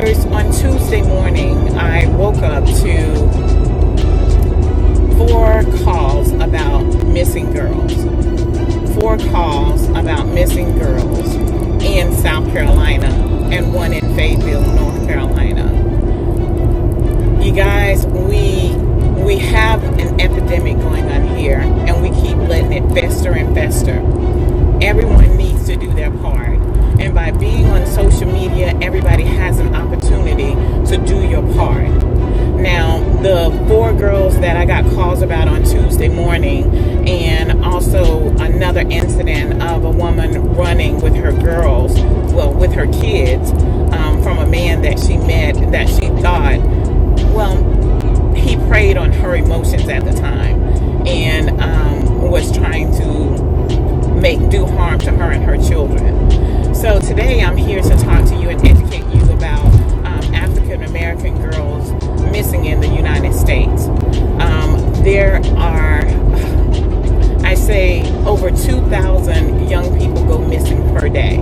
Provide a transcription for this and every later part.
first, on Tuesday morning, I woke up to 4 calls about missing girls. 4 calls about missing girls in South Carolina and one in Fayetteville, North Carolina. You guys, we have an epidemic going on here, and we keep letting it fester and fester. Everyone needs to do their part. And by being on social media, everybody has an opportunity to do your part. Now, the 4 girls that I got calls about on Tuesday morning, and also another incident of a woman running with her girls, well, with her kids, from a man that she met that she thought, well, he preyed on her emotions at the time and was trying to do harm to her and her children. So today I'm here to talk to you and educate you about African American girls missing in the United States. There are, I say, over 2,000 young people go missing per day.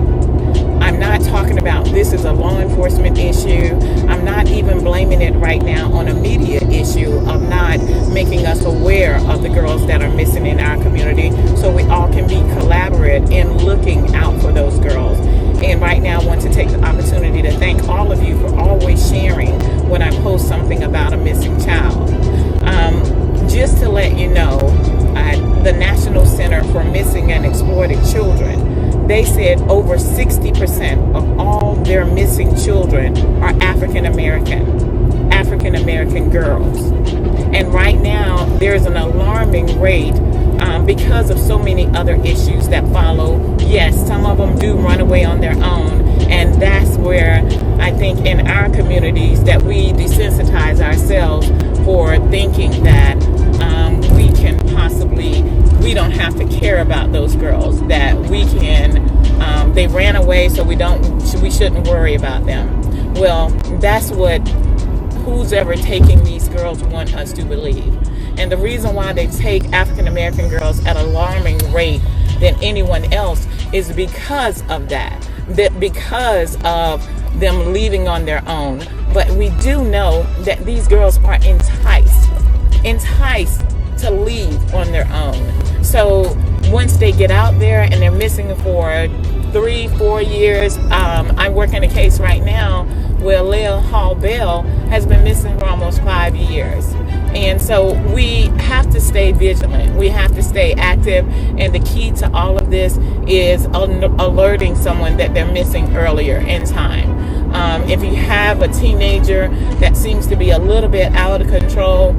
I'm not talking about this is a law enforcement issue. I'm not even blaming it right now on a media issue of not making us aware of the girls that are missing in our community, so we all can be collaborative in looking out for those girls. And right now I want to take the opportunity to thank all of you for always sharing when I post something about a missing child. Just to let you know, the National Center for Missing and Exploited Children, they said over 60% of all their missing children are African American girls. And right now there's an alarming rate because of so many other issues that follow. Yes, some of them do run away on their own, and that's where I think in our communities that we desensitize ourselves for thinking that we don't have to care about those girls, that we can, they ran away, so we shouldn't worry about them. Well, that's what who's ever taking these girls want us to believe. And the reason why they take African American girls at an alarming rate than anyone else is because of that because of them leaving on their own. But we do know that these girls are enticed to leave on their own. So once they get out there and they're missing for 3-4 years, I'm working a case right now where Leah Hall Bell has been missing for almost 5 years. And so we have to stay vigilant. We have to stay active. And the key to all of this is alerting someone that they're missing earlier in time. If you have a teenager that seems to be a little bit out of control,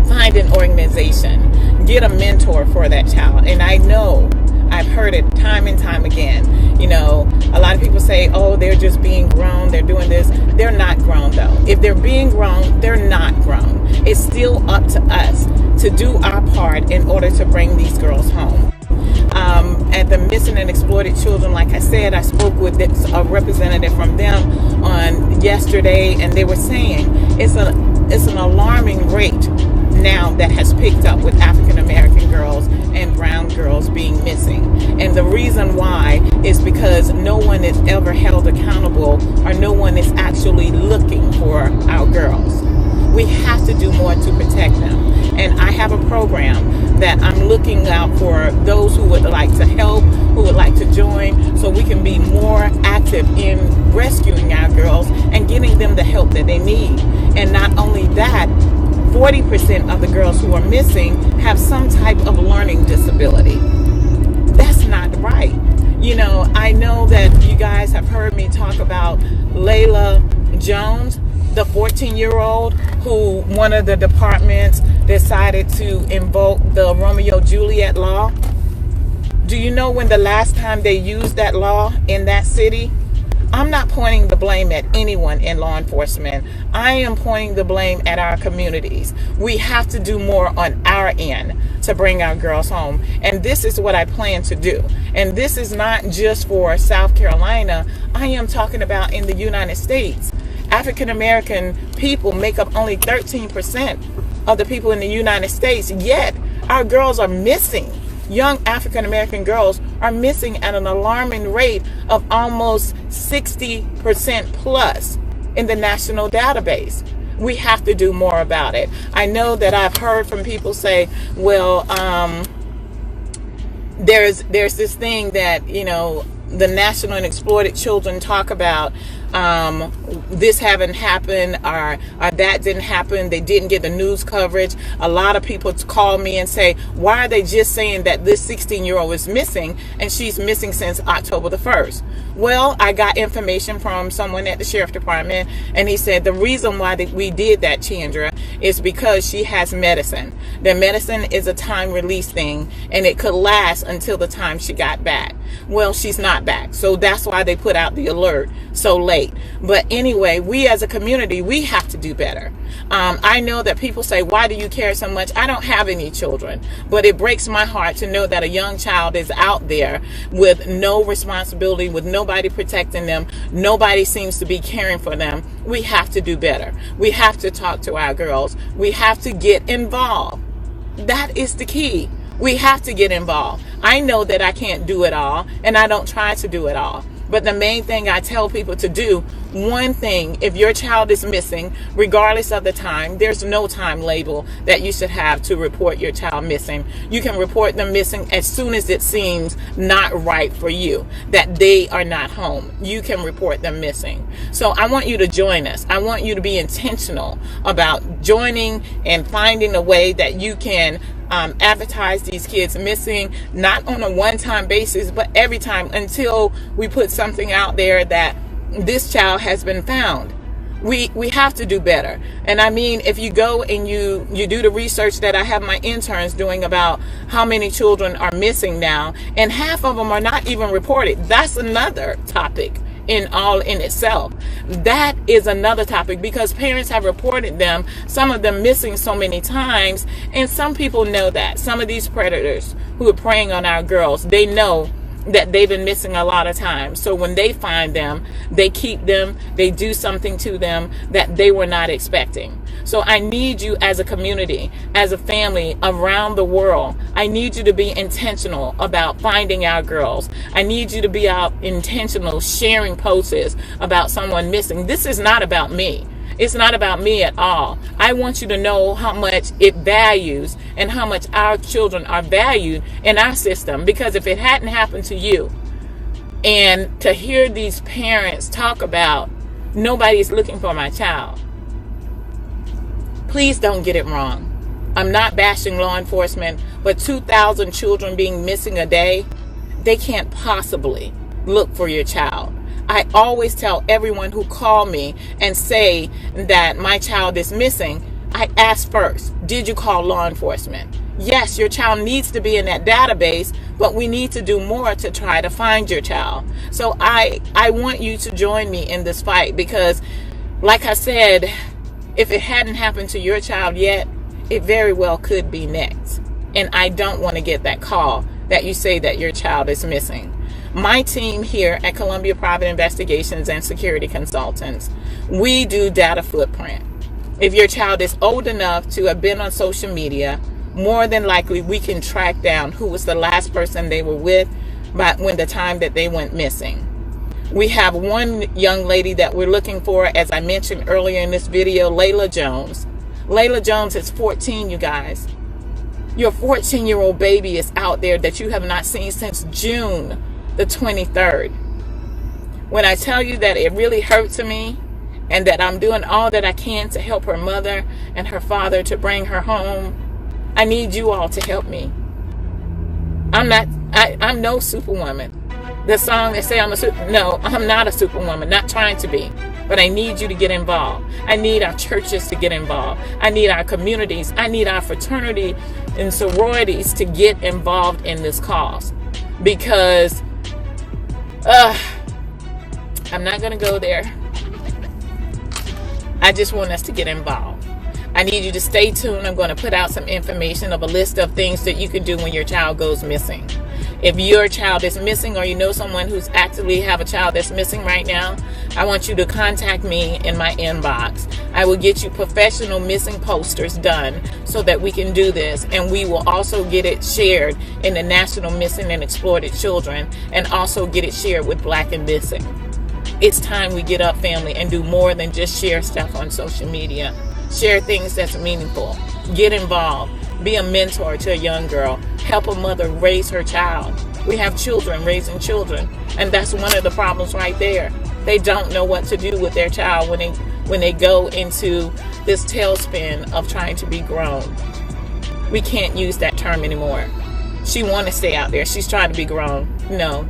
find an organization. Get a mentor for that child. And I know, I've heard it time and time again. You know, a lot of people say, oh, they're just being grown, they're doing this. They're not grown, though. If they're being grown, they're not grown. It's still up to us to do our part in order to bring these girls home. At the Missing and Exploited Children, like I said, I spoke with a representative from them on yesterday, and they were saying it's an alarming rate now that has picked up with African American girls and brown girls being missing. And the reason why is because no one is ever held accountable, or no one is actually looking for our girls. We have to do more to protect them. And I have a program that I'm looking out for those who would like to help, who would like to join, so we can be more active in rescuing our girls and getting them the help that they need. And not only that, 40% of the girls who are missing have some type of learning disability. That's not right. You know, I know that you guys have heard me talk about Layla Jones, the 14-year-old who one of the departments decided to invoke the Romeo-Juliet law. Do you know when the last time they used that law in that city? I'm not pointing the blame at anyone in law enforcement. I am pointing the blame at our communities. We have to do more on our end to bring our girls home. And this is what I plan to do. And this is not just for South Carolina. I am talking about in the United States. African American people make up only 13% of the people in the United States, yet our girls are missing. Young African American girls are missing at an alarming rate of almost 60% plus in the national database. We have to do more about it. I know that I've heard from people say, well, there's this thing that, the national and exploited children talk about, this haven't happened, or that didn't happen, they didn't get the news coverage. A lot of people call me and say, why are they just saying that this 16-year-old is missing, and she's missing since October the 1st? Well, I got information from someone at the sheriff department, and he said the reason why we did that, Chandra, is because she has medicine. The medicine is a time release thing, and it could last until the time she got back. Well, she's not back, so that's why they put out the alert so late. But anyway, we as a community, we have to do better. I know that people say, why do you care so much? I don't have any children, but it breaks my heart to know that a young child is out there with no responsibility, with nobody protecting them. Nobody seems to be caring for them. We have to do better. We have to talk to our girls. We have to get involved. That is the key. We have to get involved. I know that I can't do it all, and I don't try to do it all. But the main thing I tell people to do, one thing, if your child is missing, regardless of the time, there's no time label that you should have to report your child missing. You can report them missing as soon as it seems not right for you, that they are not home. You can report them missing. So I want you to join us. I want you to be intentional about joining and finding a way that you can advertise these kids missing, not on a one-time basis, but every time, until we put something out there that this child has been found. We have to do better. And I mean, if you go and you do the research that I have my interns doing about how many children are missing now, and half of them are not even reported. That's another topic in itself. That is another topic, because parents have reported them, some of them missing so many times, and some people know that. Some of these predators who are preying on our girls, they know that they've been missing a lot of times. So when they find them, they keep them, they do something to them that they were not expecting. So I need you as a community, as a family around the world. I need you to be intentional about finding our girls. I need you to be out intentional sharing posts about someone missing. This is not about me. It's not about me at all. I want you to know how much it values and how much our children are valued in our system. Because if it hadn't happened to you, and to hear these parents talk about nobody's looking for my child, please don't get it wrong. I'm not bashing law enforcement, but 2,000 children being missing a day, they can't possibly look for your child. I always tell everyone who call me and say that my child is missing, I ask first, did you call law enforcement? Yes, your child needs to be in that database, but we need to do more to try to find your child. So I want you to join me in this fight, because like I said, if it hadn't happened to your child yet, it very well could be next. And I don't want to get that call that you say that your child is missing. My team here at Columbia Private Investigations and Security Consultants, we do data footprint. If your child is old enough to have been on social media, more than likely we can track down who was the last person they were with by when the time that they went missing. We have one young lady that we're looking for, as I mentioned earlier in this video, Layla Jones. Layla Jones is 14, you guys. Your 14-year-old baby is out there that you have not seen since June the 23rd. When I tell you that it really hurts me, and that I'm doing all that I can to help her mother and her father to bring her home, I need you all to help me. I'm no superwoman. The song that say I'm not a superwoman, not trying to be. But I need you to get involved. I need our churches to get involved. I need our communities. I need our fraternity and sororities to get involved in this cause. Because I'm not going to go there. I just want us to get involved. I need you to stay tuned. I'm going to put out some information of a list of things that you can do when your child goes missing. If your child is missing, or you know someone who's actively have a child that's missing right now, I want you to contact me in my inbox. I will get you professional missing posters done so that we can do this. And we will also get it shared in the National Missing and Exploited Children, and also get it shared with Black and Missing. It's time we get up, family, and do more than just share stuff on social media. Share things that's meaningful. Get involved. Be a mentor to a young girl. Help a mother raise her child. We have children raising children, and that's one of the problems right there. They don't know what to do with their child when they go into this tailspin of trying to be grown. We can't use that term anymore. She want to stay out there. She's trying to be grown. No.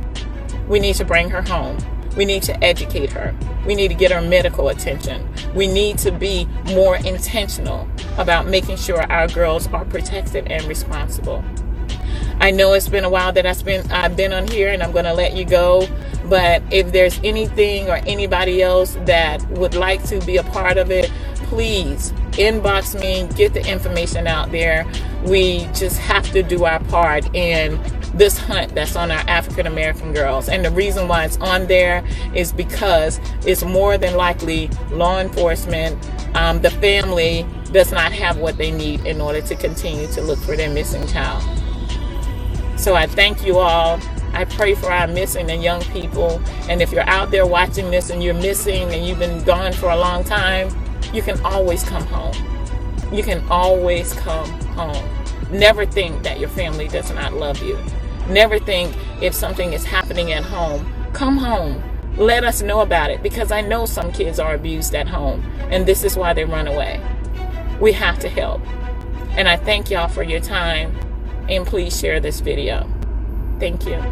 We need to bring her home. We need to educate her. We need to get her medical attention. We need to be more intentional about making sure our girls are protected and responsible. I know it's been a while that I've been on here, and I'm going to let you go. But if there's anything or anybody else that would like to be a part of it, please inbox me, get the information out there. We just have to do our part in this hunt that's on our African American girls. And the reason why it's on there is because it's more than likely law enforcement, the family does not have what they need in order to continue to look for their missing child. So I thank you all. I pray for our missing and young people. And if you're out there watching this and you're missing and you've been gone for a long time, you can always come home. You can always come home. Never think that your family does not love you. Never think if something is happening at home, come home. Let us know about it, because I know some kids are abused at home, and this is why they run away. We have to help. And I thank y'all for your time, and please share this video. Thank you.